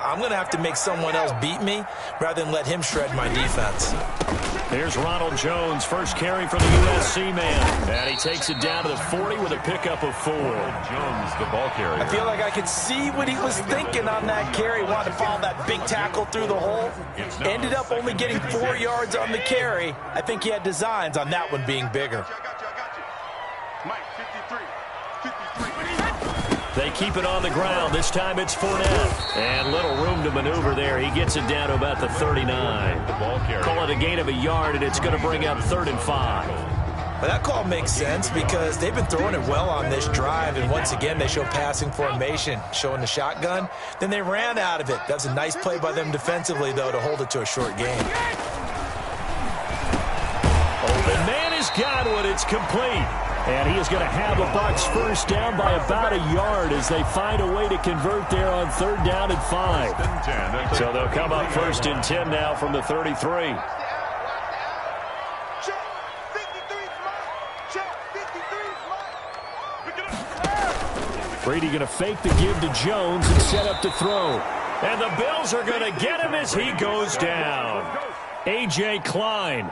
I'm going to have to make someone else beat me rather than let him shred my defense. Here's Ronald Jones, first carry for the USC man. And he takes it down to the 40 with a pickup of 4. Jones, the ball carrier. I feel like I could see what he was thinking on that carry. Wanted to follow that big tackle through the hole. Ended up only getting 4 yards on the carry. I think he had designs on that one being bigger. They keep it on the ground. This time it's Fournette. And little room to maneuver there. He gets it down to about the 39. Call it a gain of a yard, and it's going to bring up 3rd and 5. Well, that call makes sense because they've been throwing it well on this drive, and once again they show passing formation, showing the shotgun. Then they ran out of it. That's a nice play by them defensively, though, to hold it to a short gain. Open man is Godwin. It's complete. And he is going to have the Bucs first down by about a yard as they find a way to convert there on 3rd down and 5. So they'll come up 1st and 10 now from the 33. Brady going to fake the give to Jones and set up to throw. And the Bills are going to get him as he goes down. A.J. Klein.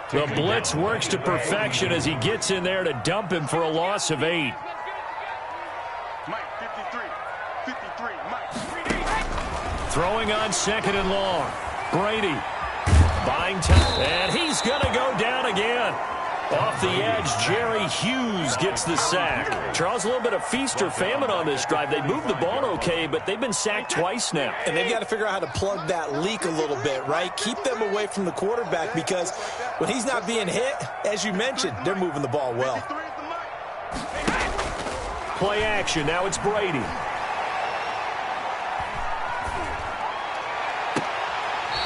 The blitz works to perfection as he gets in there to dump him for a loss of 8. Throwing on 2nd and long. Brady buying time. And he's going to go down again. Off the edge, Jerry Hughes gets the sack. Charles, a little bit of feast or famine on this drive. They moved the ball okay, but they've been sacked twice now. And they've got to figure out how to plug that leak a little bit, right? Keep them away from the quarterback because when he's not being hit, as you mentioned, they're moving the ball well. Play action. Now it's Brady.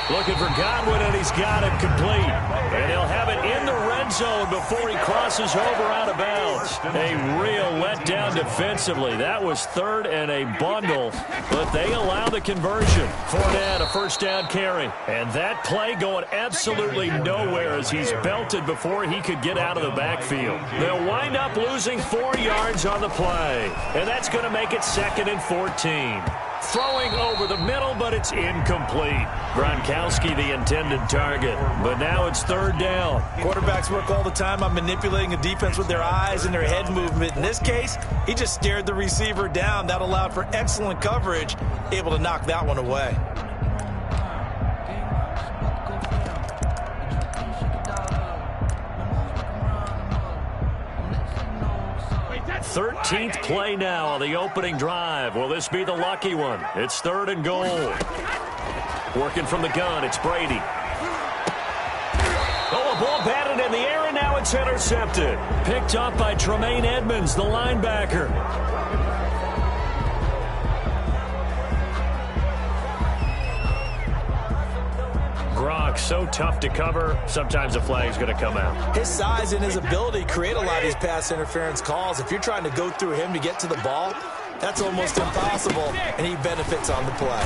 Looking for Godwin, and he's got it complete. And he'll have it in the red zone before he crosses over out of bounds. A real letdown defensively. That was 3rd and a bundle, but they allow the conversion. Fournette, a first down carry. And that play going absolutely nowhere as he's belted before he could get out of the backfield. They'll wind up losing 4 yards on the play. And that's going to make it 2nd and 14. Throwing over the middle, but it's incomplete. Gronkowski, the intended target. But now it's 3rd down. Quarterbacks work all the time on manipulating a defense with their eyes and their head movement. In this case, he just stared the receiver down. That allowed for excellent coverage, able to knock that one away. 13th play now on the opening drive. Will this be the lucky one? It's 3rd and goal. Working from the gun, it's Brady. Oh, a ball batted in the air, and now it's intercepted. Picked up by Tremaine Edmonds, the linebacker. Gronk, so tough to cover. Sometimes the flag's going to come out. His size and his ability create a lot of these pass interference calls. If you're trying to go through him to get to the ball, that's almost impossible, and he benefits on the play.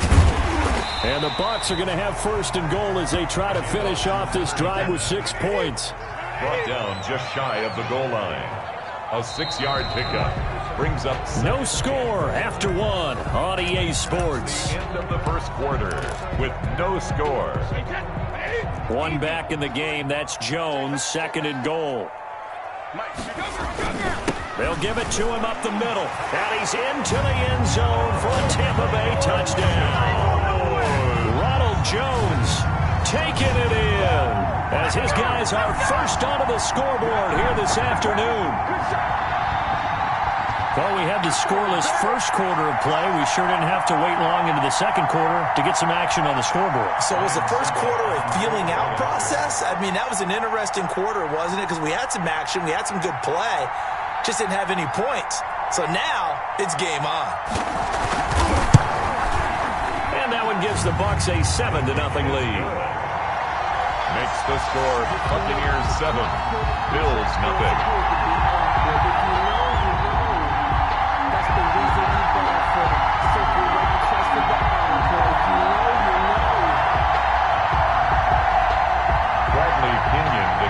And the Bucs are going to have 1st and goal as they try to finish off this drive with 6 points. Brought down just shy of the goal line. A 6-yard pickup brings up 7. No score after 1 on EA Sports. End of the first quarter with no score. 1 back in the game. That's Jones, 2nd and goal. They'll give it to him up the middle. And he's into the end zone for a Tampa Bay touchdown. Ronald Jones taking it in as his guys are first onto the scoreboard here this afternoon. Well, we had the scoreless first quarter of play. We sure didn't have to wait long into the second quarter to get some action on the scoreboard. So was the first quarter a feeling out process? I mean, that was an interesting quarter, wasn't it? Because we had some action, we had some good play, just didn't have any points. So now it's game on. And that one gives the Bucs a 7-0 lead. Makes the score Buccaneers 7, Bills nothing.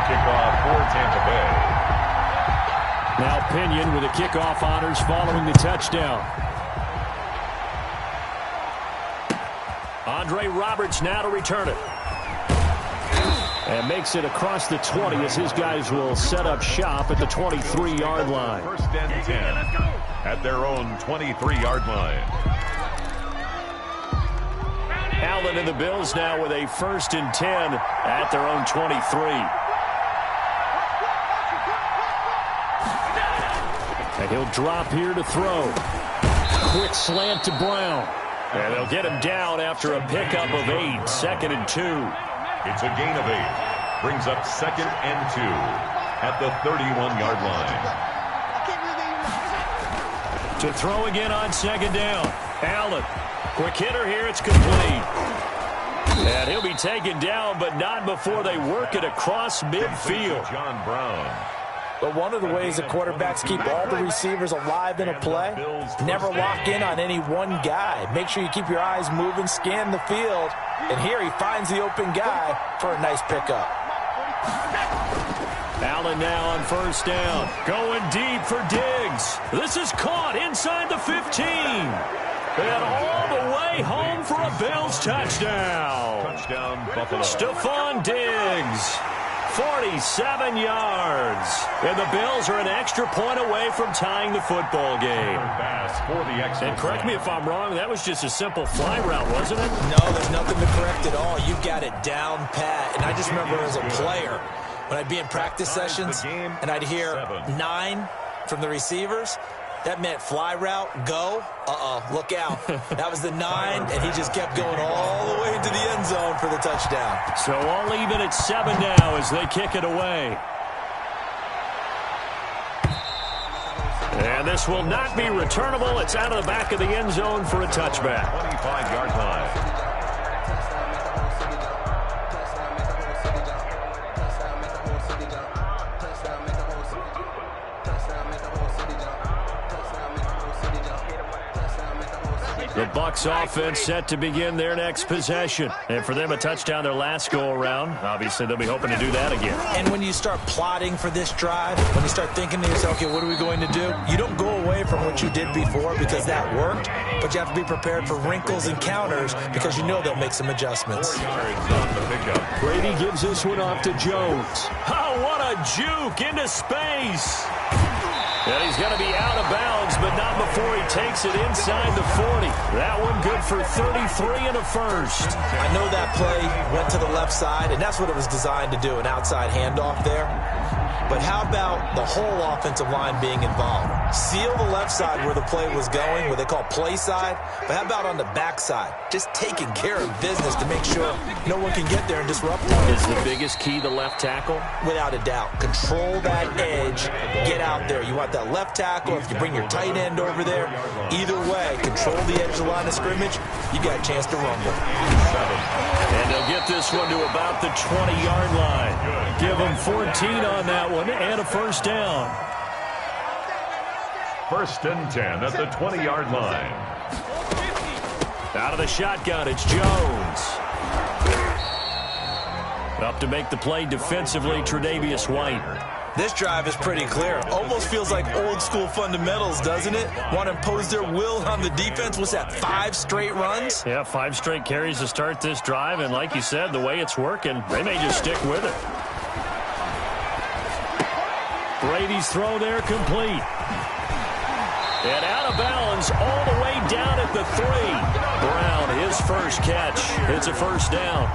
Kickoff for Tampa Bay. Now Pinion with the kickoff honors following the touchdown. Andre Roberts now to return it. And makes it across the 20 as his guys will set up shop at the 23-yard line. First and 10 at their own 23-yard line. Allen and the Bills now with a 1st and 10 at their own 23. And he'll drop here to throw. Quick slant to Brown. And they'll get him down after a pickup of 8. 2nd and 2. It's a gain of 8. Brings up 2nd and 2 at the 31-yard line. To throw again on 2nd down. Allen. Quick hitter here. It's complete. And he'll be taken down, but not before they work it across midfield. John Brown. But one of the ways the quarterbacks keep all the receivers alive in a play, never lock in on any one guy. Make sure you keep your eyes moving, scan the field. And here he finds the open guy for a nice pickup. Allen now on 1st down. Going deep for Diggs. This is caught inside the 15. And all the way home for a Bills touchdown. Touchdown, Buffalo. Stephon Diggs. 47 yards. And the Bills are an extra point away from tying the football game. And correct me if I'm wrong, that was just a simple fly route, wasn't it? No, there's nothing to correct at all. You've got it down pat. And I just remember as a player, when I'd be in practice sessions and I'd hear 9 from the receivers, that meant fly route, go, look out. That was the 9, and he just kept going all the way into the end zone for the touchdown. So all even at 7 now as they kick it away. And this will not be returnable. It's out of the back of the end zone for a touchback. 25-yard line. The Bucs offense set to begin their next possession. And for them, a touchdown their last go-around. Obviously, they'll be hoping to do that again. And when you start plotting for this drive, when you start thinking to yourself, okay, what are we going to do? You don't go away from what you did before because that worked, but you have to be prepared for wrinkles and counters because you know they'll make some adjustments. Brady gives this one off to Jones. Oh, what a juke into space. And he's going to be out of bounds, but not before he takes it inside the 40. That one good for 33 and a first. I know that play went to the left side, and that's what it was designed to do, an outside handoff there. But how about the whole offensive line being involved? Seal the left side where the play was going, what they call play side. But how about on the back side? Just taking care of business to make sure no one can get there and disrupt it. Is the biggest key the left tackle? Without a doubt. Control that edge. Get out there. You want that left tackle. If you bring your tight end over there, either way, control the edge of the line of scrimmage. You got a chance to rumble. And they'll get this one to about the 20-yard line. Give them 14 on that one and a first down. 1st and 10 at the 20-yard line. Out of the shotgun, it's Jones. Up to make the play defensively, Tre'Davious White. This drive is pretty clear. Almost feels like old school fundamentals, doesn't it? Want to impose their will on the defense. What's that, 5 straight runs? Yeah, 5 straight carries to start this drive. And like you said, the way it's working, they may just stick with it. Brady's throw there complete. And out of bounds all the way down at the 3. Brown, his first catch. It's a first down.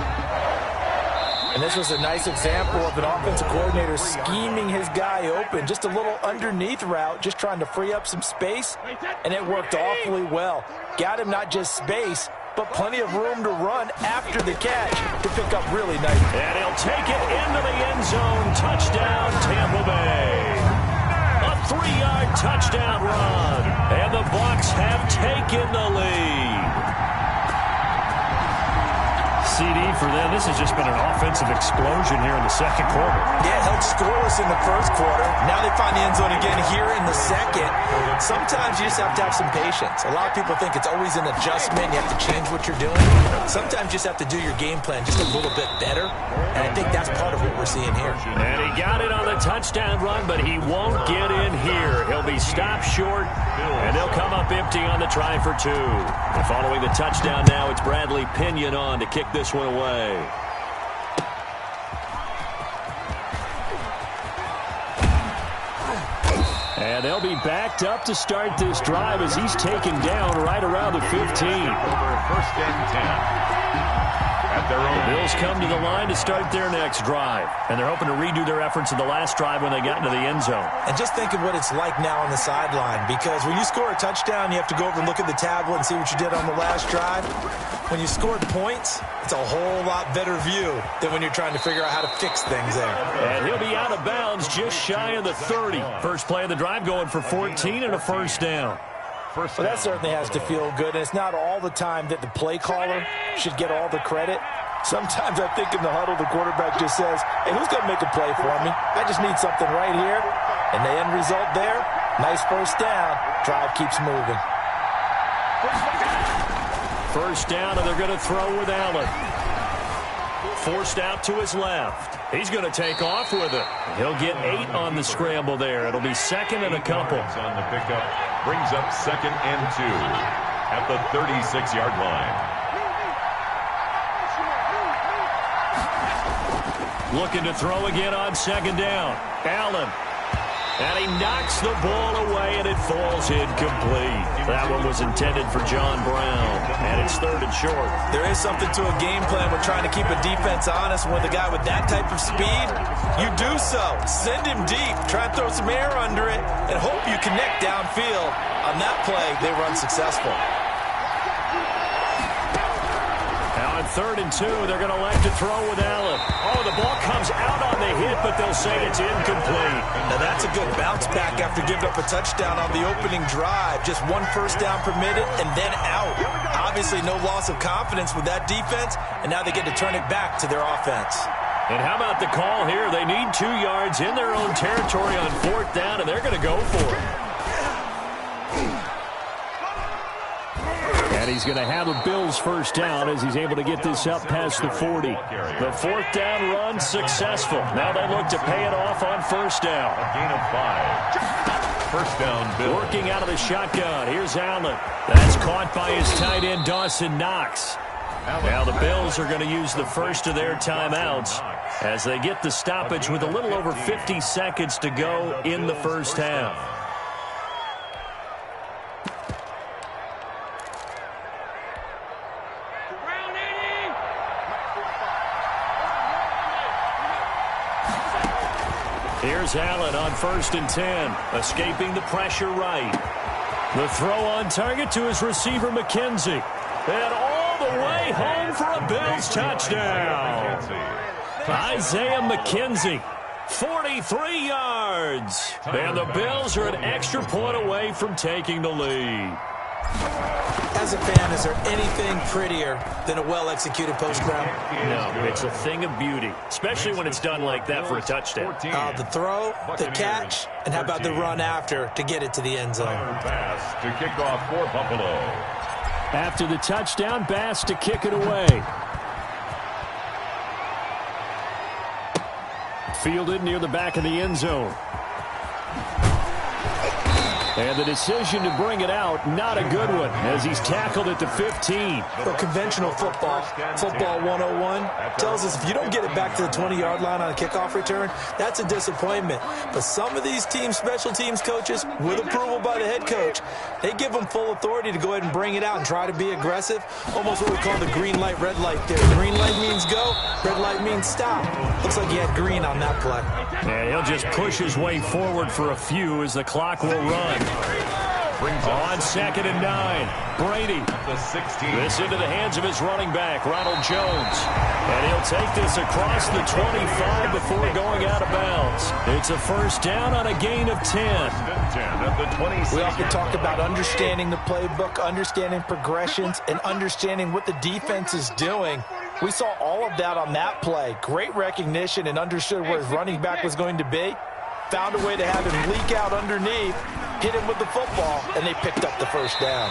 And this was a nice example of an offensive coordinator scheming his guy open. Just a little underneath route, just trying to free up some space. And it worked awfully well. Got him not just space, but plenty of room to run after the catch to pick up really nice. And he'll take it into the end zone. Touchdown, Tampa Bay. A 3-yard touchdown run. And the Bucs have taken the lead. CD for them. This has just been an offensive explosion here in the second quarter. Yeah, held scoreless in the first quarter. Now they find the end zone again here in the second. Sometimes you just have to have some patience. A lot of people think it's always an adjustment. You have to change what you're doing. Sometimes you just have to do your game plan just a little bit better. And I think that's part of what we're seeing here. And he got it on the touchdown run, but he won't get in here. He'll be stopped short, and they'll come up empty on the try for 2. And following the touchdown now, it's Bradley Pinion on to kick this one away. And they'll be backed up to start this drive as he's taken down right around the 15. First and 10. The Bills come to the line to start their next drive. And they're hoping to redo their efforts in the last drive when they got into the end zone. And just think of what it's like now on the sideline. Because when you score a touchdown, you have to go over and look at the tablet and see what you did on the last drive. When you scored points, it's a whole lot better view than when you're trying to figure out how to fix things there. And he'll be out of bounds just shy of the 30. First play of the drive going for 14 and a first down. Well, that certainly has to feel good. And it's not all the time that the play caller should get all the credit. Sometimes I think in the huddle, the quarterback just says, hey, who's going to make a play for me? I just need something right here. And the end result there, nice first down. Drive keeps moving. First down, and they're going to throw with Allen. Forced out to his left. He's going to take off with it. He'll get 8 on the scramble there. It'll be second and a couple. On the pickup, brings up second and 2 at the 36-yard line. Looking to throw again on second down. Allen. And he knocks the ball away, and it falls incomplete. That one was intended for John Brown, and it's third and short. There is something to a game plan. We're trying to keep a defense honest. With a guy with that type of speed, you do so. Send him deep. Try and throw some air under it, and hope you connect downfield. On that play, they run successful. Now on third and 2, they're going to elect to throw with Allen. Oh, the ball comes out on the hit, but they'll say it's incomplete. Now that's a good bounce back after giving up a touchdown on the opening drive. Just one first down permitted and then out. Obviously no loss of confidence with that defense, and now they get to turn it back to their offense. And how about the call here? They need 2 yards in their own territory on fourth down, and they're going to go for it. And he's going to have a Bills first down as he's able to get this up past the 40. The fourth down run successful. Now they look to pay it off on first down. A gain of 5. First down, Bills. Working out of the shotgun. Here's Allen. That's caught by his tight end, Dawson Knox. Now the Bills are going to use the first of their timeouts as they get the stoppage with a little over 50 seconds to go in the first half. Here's Allen on first and 10, escaping the pressure right. The throw on target to his receiver, McKenzie. And all the way home for a Bills touchdown. Isaiah McKenzie, 43 yards. And the Bills are an extra point away from taking the lead. As a fan, is there anything prettier than a well-executed post route? No, it's a thing of beauty, especially when it's done like that for a touchdown. The throw, the catch, and how about the run after to get it to the end zone? Pass to kick off for Buffalo. After the touchdown, Bass to kick it away. Fielded near the back of the end zone. And the decision to bring it out, not a good one, as he's tackled at the 15. For conventional football 101, tells us if you don't get it back to the 20-yard line on a kickoff return, that's a disappointment. But some of these teams, special teams coaches, with approval by the head coach, they give them full authority to go ahead and bring it out and try to be aggressive. Almost what we call the green light, red light theory. Green light means go, red light means stop. Looks like he had green on that play. And he'll just push his way forward for a few as the clock will run. On second and 9, Brady. The 16. This into the hands of his running back, Ronald Jones. And he'll take this across the 25 before going out of bounds. It's a first down on a gain of 10. We often talk about understanding the playbook, understanding progressions, and understanding what the defense is doing. We saw all of that on that play. Great recognition and understood where his running back was going to be. Found a way to have him leak out underneath, hit him with the football, and they picked up the first down.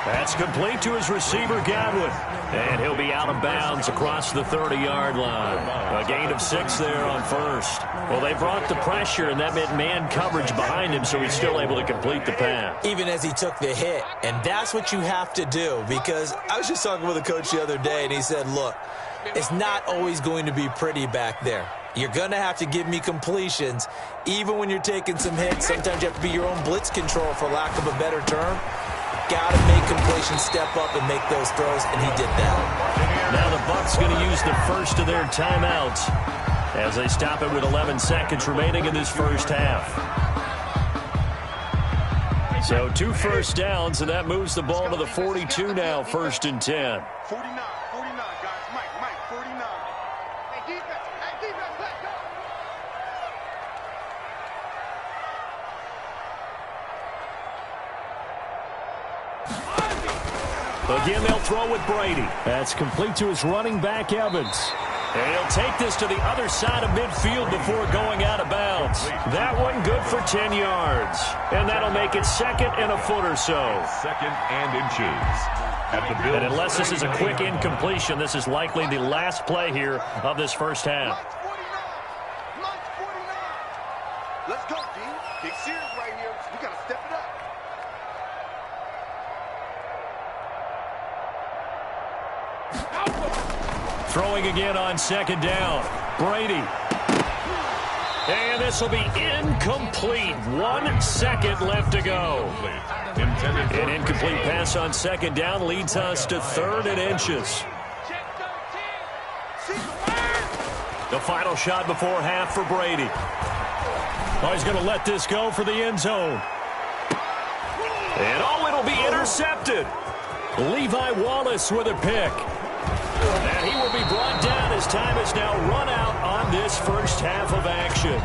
That's complete to his receiver, Godwin. And he'll be out of bounds across the 30-yard line. A gain of 6 there on first. Well, they brought the pressure, and that meant man coverage behind him, so he's still able to complete the pass. Even as he took the hit. And that's what you have to do, because I was just talking with a coach the other day, and he said, look, it's not always going to be pretty back there. You're going to have to give me completions. Even when you're taking some hits, sometimes you have to be your own blitz control, for lack of a better term. Got to make completions, step up, and make those throws, and he did that. Now the Bucs going to use the first of their timeouts as they stop it with 11 seconds remaining in this first half. So 2 first downs, and that moves the ball to the 42 now, 1st and 10. 49, guys. Mike, 49. Hey, defense, let's go. Again, they'll throw with Brady. That's complete to his running back, Evans. And he'll take this to the other side of midfield before going out of bounds. That one good for 10 yards. And that'll make it 2nd and a foot or so. 2nd and inches. At the Bills. And unless this is a quick incompletion, this is likely the last play here of this first half. Lunch 49. Let's go, D. Big series right here. We got to step it up. Throwing again on 2nd down. Brady. And this will be incomplete. 1 second left to go. An incomplete pass on 2nd down leads us to 3rd and inches. The final shot before half for Brady. Oh, he's going to let this go for the end zone. And it'll be intercepted. Levi Wallace with a pick. And he will be brought down as time is now run out on this first half of action.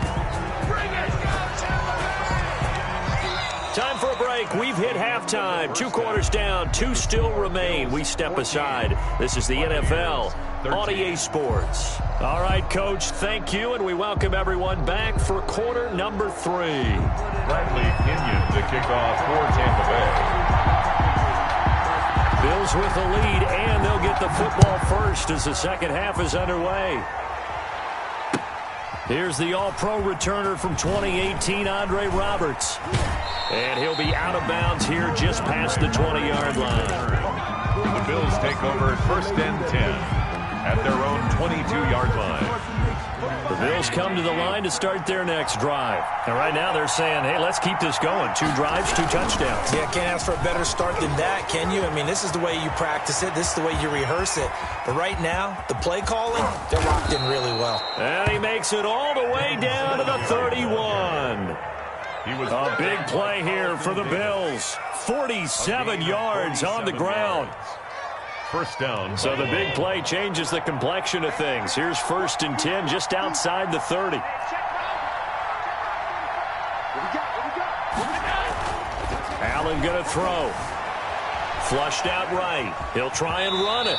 Time for a break. We've hit halftime. 2 quarters down. 2 still remain. We step aside. This is the NFL on EA Sports. All right, Coach, thank you, and we welcome everyone back for quarter number 3. Bradley Kenyon to kick off for Tampa Bay. Bills with the lead, and they'll get the football first as the second half is underway. Here's the All-Pro returner from 2018, Andre Roberts. And he'll be out of bounds here just past the 20-yard line. The Bills take over 1st and 10 at their own 22-yard line. The Bills come to the line to start their next drive. And right now they're saying, hey, let's keep this going. 2 drives, 2 touchdowns. Yeah, can't ask for a better start than that, can you? I mean, this is the way you practice it. This is the way you rehearse it. But right now, the play calling, they're locked in really well. And he makes it all the way down to the 31. A big play here for the Bills. 47 yards on the ground. First down. So the big play changes the complexion of things. Here's 1st and 10 just outside the 30. Allen going to throw. Flushed out right. He'll try and run it.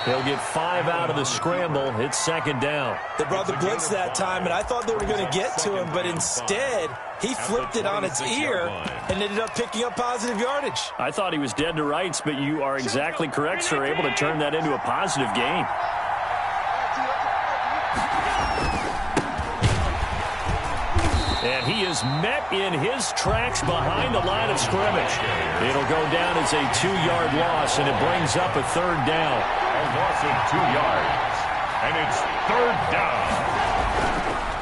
He'll get 5 out of the scramble. It's 2nd down. They brought the blitz that time, and I thought they were going to get to him, but instead he flipped it on its ear and ended up picking up positive yardage. I thought he was dead to rights, but you are exactly correct, sir. Able to turn that into a positive gain. And he is met in his tracks behind the line of scrimmage. It'll go down as a 2-yard loss, and it brings up a 3rd down. A loss of 2 yards. And it's 3rd down.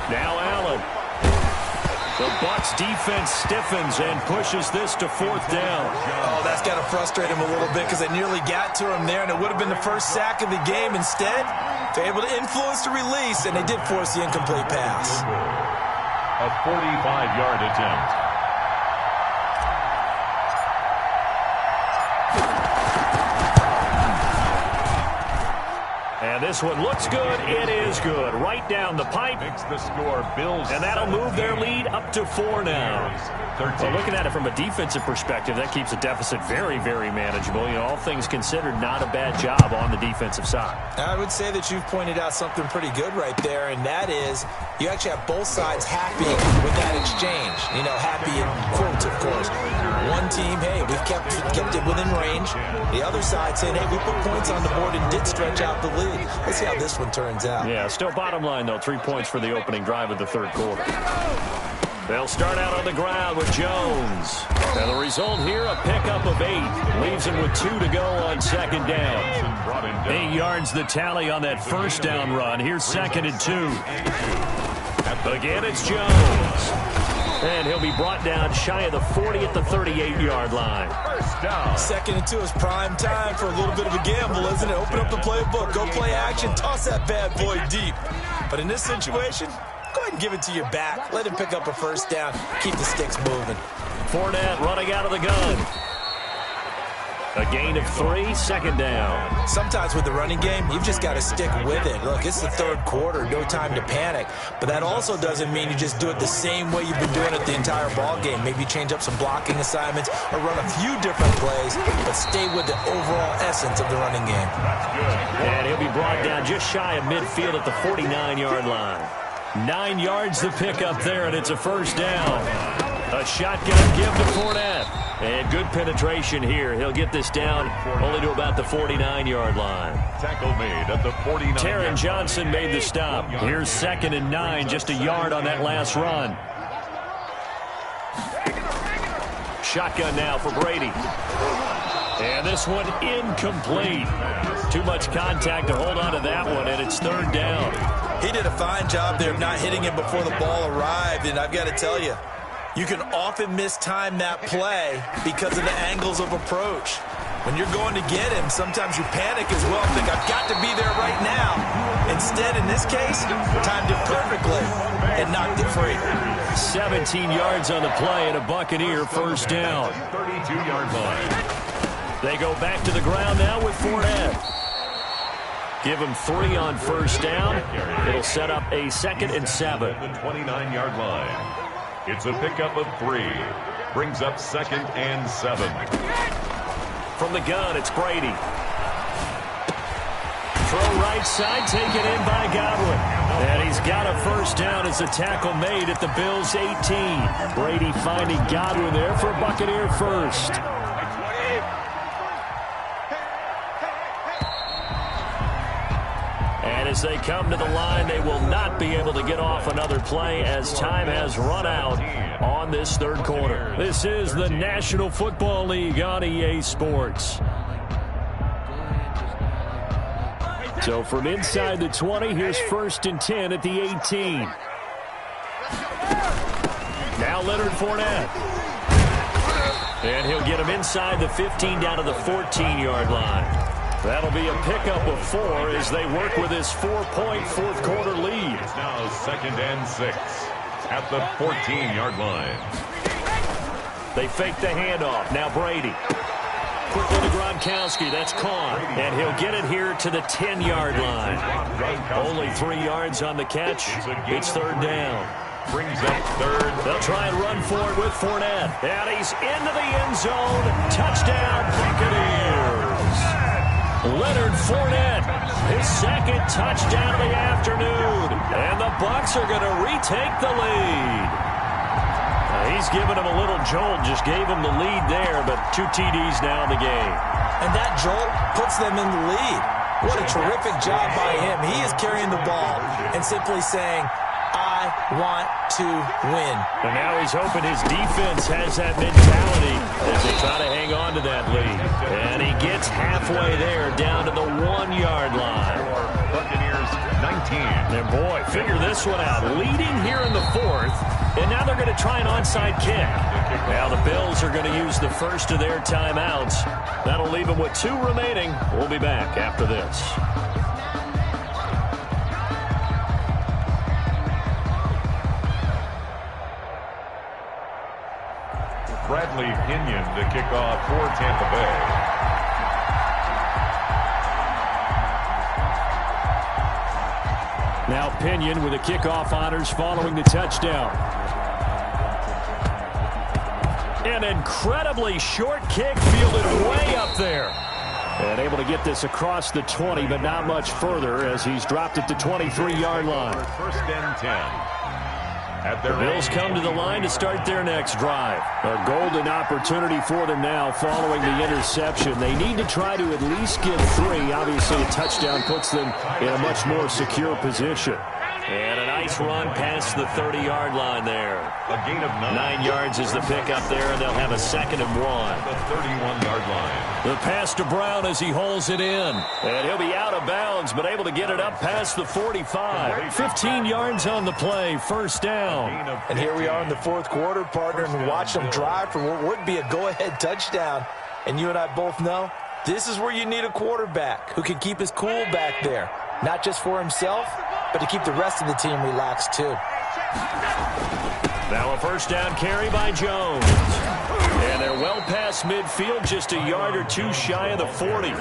Now Allen. The Bucs defense stiffens and pushes this to 4th down. Oh, that's got to frustrate him a little bit because they nearly got to him there, and it would have been the first sack of the game. Instead, they're able to influence the release, and they did force the incomplete pass. A 45-yard attempt. And this one looks good. It is good. Right down the pipe. Makes the score Bills. And that'll move their lead up to 4 now. Well, looking at it from a defensive perspective, that keeps the deficit very, very manageable. You know, all things considered, not a bad job on the defensive side. I would say that you've pointed out something pretty good right there, and that is you actually have both sides happy with that exchange. You know, happy in quotes, of course. One team, hey, we've kept it within range. The other side saying, hey, we put points on the board and did stretch out the lead. Let's see how this one turns out. Yeah, still bottom line, though, 3 points for the opening drive of the third quarter. They'll start out on the ground with Jones. And the result here, a pickup of 8. Leaves him with 2 to go on second down. 8 yards the tally on that first down run. Here's 2nd and 2. Again, it's Jones. And he'll be brought down shy of the 40 at the 38-yard line. First down. 2nd and 2 is prime time for a little bit of a gamble, isn't it? Open up the playbook, go play action, toss that bad boy deep. But in this situation, go ahead and give it to your back. Let him pick up a first down. Keep the sticks moving. Fournette running out of the gun. A gain of 3, 2nd down. Sometimes with the running game, you've just got to stick with it. Look, it's the third quarter, no time to panic. But that also doesn't mean you just do it the same way you've been doing it the entire ball game. Maybe change up some blocking assignments or run a few different plays, but stay with the overall essence of the running game. And he'll be brought down just shy of midfield at the 49-yard line. 9 yards to pick up there, and it's a first down. A shotgun give to Fournette. And good penetration here. He'll get this down only to about the 49-yard line. Tackle made at the 49. Taron Johnson made the stop. Here's 2nd and 9, just a yard on that last run. Shotgun now for Brady. And this one incomplete. Too much contact to hold on to that one, and it's 3rd down. He did a fine job there of not hitting him before the ball arrived, and I've got to tell you, you can often mistime that play because of the angles of approach. When you're going to get him, sometimes you panic as well and think, I've got to be there right now. Instead, in this case, timed it perfectly and knocked it free. 17 yards on the play and a Buccaneer first down. 32-yard line. They go back to the ground now with Fournette. Give him 3 on first down. It'll set up a 2nd and 7. The 29-yard line. It's a pickup of 3. Brings up 2nd and 7. From the gun, it's Brady. Throw right side, taken in by Godwin. And he's got a first down as a tackle made at the Bills' 18. Brady finding Godwin there for a Buccaneer first. And as they come to the line, they will not be able to get off another play as time has run out on this third quarter. This is the National Football League on EA Sports. So from inside the 20, here's 1st and 10 at the 18. Now Leonard Fournette. And he'll get him inside the 15 down to the 14-yard line. That'll be a pickup of 4 as they work with his 4-point fourth quarter lead. It's now 2nd and 6 at the 14-yard line. They fake the handoff. Now Brady. Quickly to Gronkowski. That's caught. And he'll get it here to the 10-yard line. Only 3 yards on the catch. It's 3rd down. Brings up 3rd. They'll try and run for it with Fournette. And he's into the end zone. Touchdown, Buccaneers. Leonard Fournette, his 2nd touchdown of the afternoon. And the Bucs are going to retake the lead. He's giving him a little jolt, just gave him the lead there, but 2 TDs now in the game. And that jolt puts them in the lead. What a terrific job by him. He is carrying the ball and simply saying, I want to win. And now he's hoping his defense has that mentality as they try to hang on to that lead. And he gets halfway there down to the 1-yard line. Buccaneers 19. And boy, figure this one out. Leading here in the 4th, and now they're going to try an onside kick. Now the Bills are going to use the first of their timeouts. That'll leave them with 2 remaining. We'll be back after this. Bradley Pinion to kick off for Tampa Bay. Now Pinion with the kickoff honors following the touchdown. An incredibly short kick fielded way up there. And able to get this across the 20, but not much further as he's dropped it to 23-yard line. First and 10. The Bills come to the line to start their next drive. A golden opportunity for them now following the interception. They need to try to at least get 3. Obviously, a touchdown puts them in a much more secure position. And a nice run past the 30-yard line there. A gain of 9 yards is the pickup there, and they'll have a 2nd and 1. The 31-yard line. The pass to Brown as he holds it in. And he'll be out of bounds, but able to get it up past the 45. 15 yards on the play, first down. And here we are in the fourth quarter, partner, and watch them drive for what would be a go-ahead touchdown. And you and I both know this is where you need a quarterback who can keep his cool back there. Not just for himself, but to keep the rest of the team relaxed, too. Now a first down carry by Jones. And they're well past midfield, just a yard or two shy of the 40.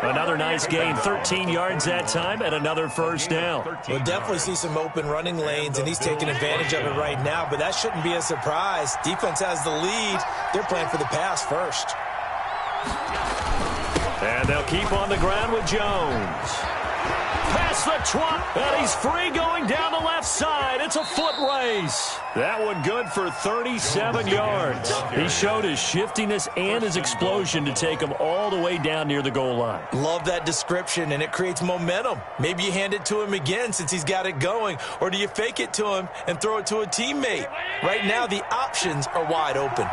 Another nice gain, 13 yards that time, and another first down. We'll definitely see some open running lanes, and he's taking advantage of it right now, but that shouldn't be a surprise. Defense has the lead. They're playing for the pass first. And they'll keep on the ground with Jones. Past the 20, and he's free going down the left side. It's a foot race. That one good for 37 yards. He showed his shiftiness and his explosion to take him all the way down near the goal line. Love that description, and it creates momentum. Maybe you hand it to him again since he's got it going, or do you fake it to him and throw it to a teammate? Right now, the options are wide open.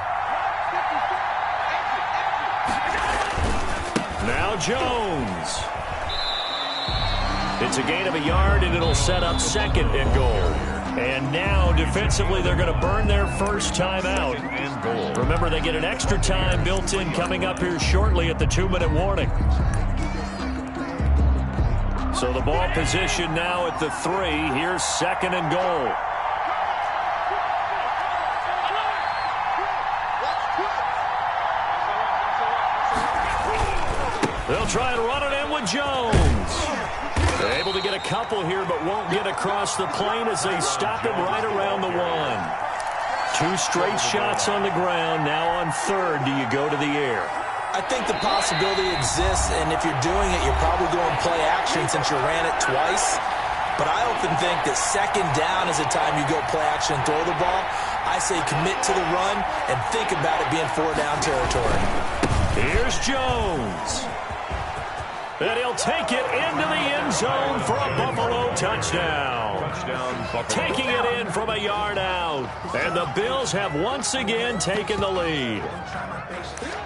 Now Jones. It's a gain of a yard, and it'll set up 2nd and goal. And now, defensively, they're going to burn their first time out. Remember, they get an extra time built in coming up here shortly at the 2-minute warning. So the ball position now at the 3. Here's 2nd and goal. They'll try and run it in with Jones. They're able to get a couple here, but won't get across the plane as they stop him right around the 1. 2 straight shots on the ground. Now on 3rd, do you go to the air? I think the possibility exists, and if you're doing it, you're probably going play action since you ran it twice. But I often think that 2nd down is the time you go play action and throw the ball. I say commit to the run and think about it being 4-down territory. Here's Jones. And he'll take it into the end zone for a Buffalo touchdown. Taking it in from a yard out. And the Bills have once again taken the lead.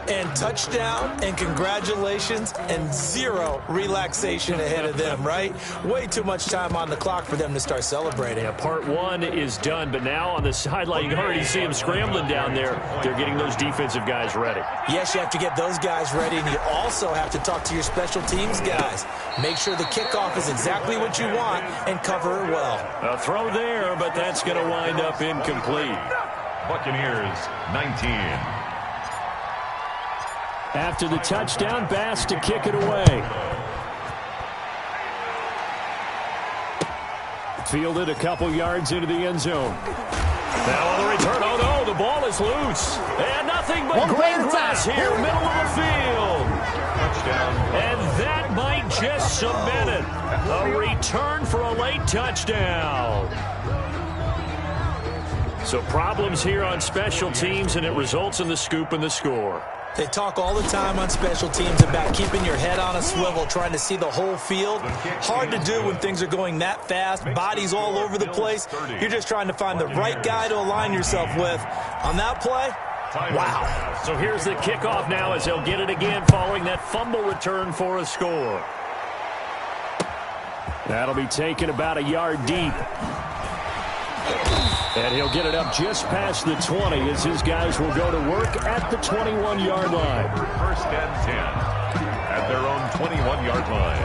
And touchdown, and congratulations, and 0 relaxation ahead of them, right? Way too much time on the clock for them to start celebrating. Yeah, part 1 is done, but now on the sideline, you can already see them scrambling down there. They're getting those defensive guys ready. Yes, you have to get those guys ready, and you also have to talk to your special teams guys. Make sure the kickoff is exactly what you want and cover it well. A throw there, but that's going to wind up incomplete. Buccaneers, 19. After the touchdown, Bass to kick it away. Fielded a couple yards into the end zone. Now on the return, oh no, the ball is loose. And nothing but green grass here, middle of the field. Touchdown. And that might just cement it. A return for a late touchdown. So problems here on special teams, and it results in the scoop and the score. They talk all the time on special teams about keeping your head on a swivel, trying to see the whole field. Hard to do when things are going that fast, bodies all over the place. You're just trying to find the right guy to align yourself with. On that play, wow. So here's the kickoff now as they'll get it again following that fumble return for a score. That'll be taken about a yard deep. And he'll get it up just past the 20 as his guys will go to work at the 21-yard line. First and 10 at their own 21-yard line.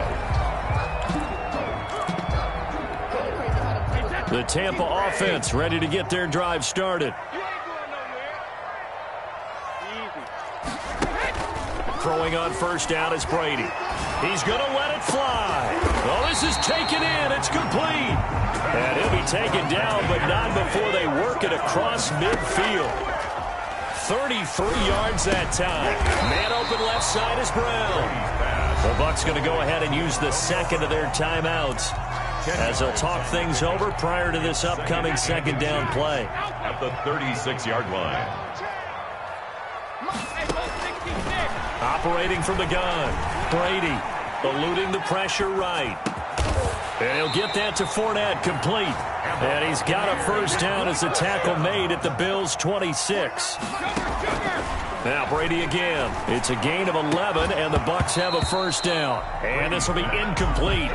The Tampa offense ready to get their drive started. Throwing on first down is Brady. He's going to let it fly. Oh, this is taken in. It's complete. taken down, but not before they work it across midfield. 33 yards that time. Man open left side is Brown. The Bucs going to go ahead and use the second of their timeouts as they'll talk things over prior to this upcoming second down play. At the 36-yard line. Operating from the gun. Brady eluding the pressure right. And he'll get that to Fournette, complete. And he's got a first down as the tackle made at the Bills' 26. Now Brady again. It's a gain of 11, and the Bucs have a first down. And this will be incomplete.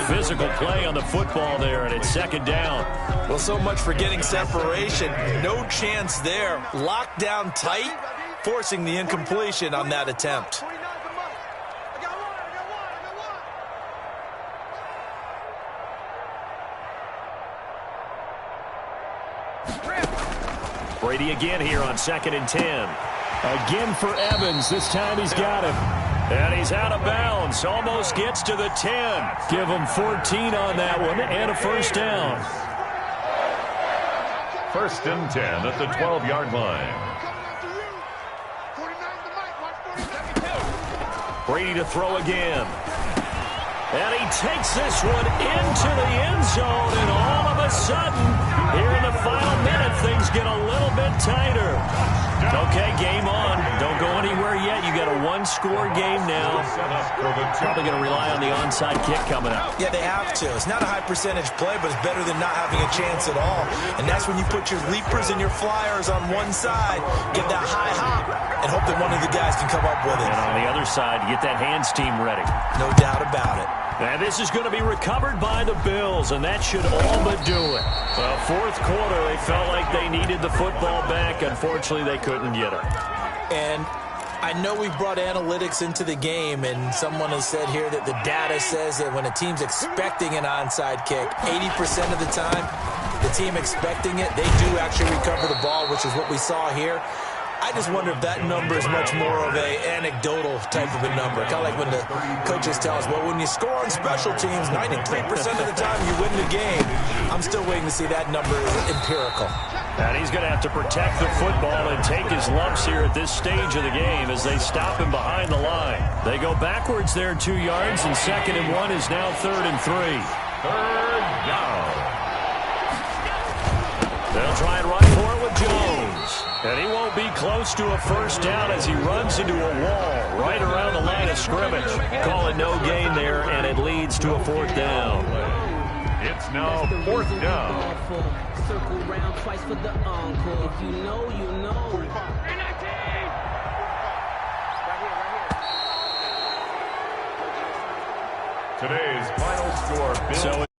Physical play on the football there, and it's second down. Well, so much for getting separation. No chance there. Locked down tight, forcing the incompletion on that attempt. Brady again here on 2nd and 10. Again for Evans. This time he's got him. And he's out of bounds. Almost gets to the 10. Give him 14 on that one and a first down. 1st and 10 at the 12-yard line. Brady to throw again. And he takes this one into the end zone. And all of a sudden, here in the final minute, things get a little bit tighter. Okay, game on. Don't go anywhere yet. You got a one-score game now. Probably going to rely on the onside kick coming up. Yeah, they have to. It's not a high-percentage play, but it's better than not having a chance at all. And that's when you put your leapers and your flyers on one side, get that high hop, and hope that one of the guys can come up with it. And on the other side, you get that hands team ready. No doubt about it. And this is going to be recovered by the Bills, and that should all but do it. Well, fourth quarter, they felt like they needed the football back. Unfortunately, they couldn't get it. And I know we brought analytics into the game, and someone has said here that the data says that when a team's expecting an onside kick, 80% of the time, the team expecting it, they do actually recover the ball, which is what we saw here. I just wonder if that number is much more of a anecdotal type of a number. Kind of like when the coaches tell us, well, when you score on special teams, 93% of the time you win the game. I'm still waiting to see that number is empirical. And he's going to have to protect the football and take his lumps here at this stage of the game as they stop him behind the line. They go backwards there 2 yards, and 2nd and 1 is now 3rd and 3. 3rd down. They'll try and run for it with Jones. And he won't be close to a first down as he runs into a wall right around the line of scrimmage. Call it no gain there, and it leads to a 4th down. It's now 4th down. Circle round twice for the encore. If you know, you know. Today's final score, Bills.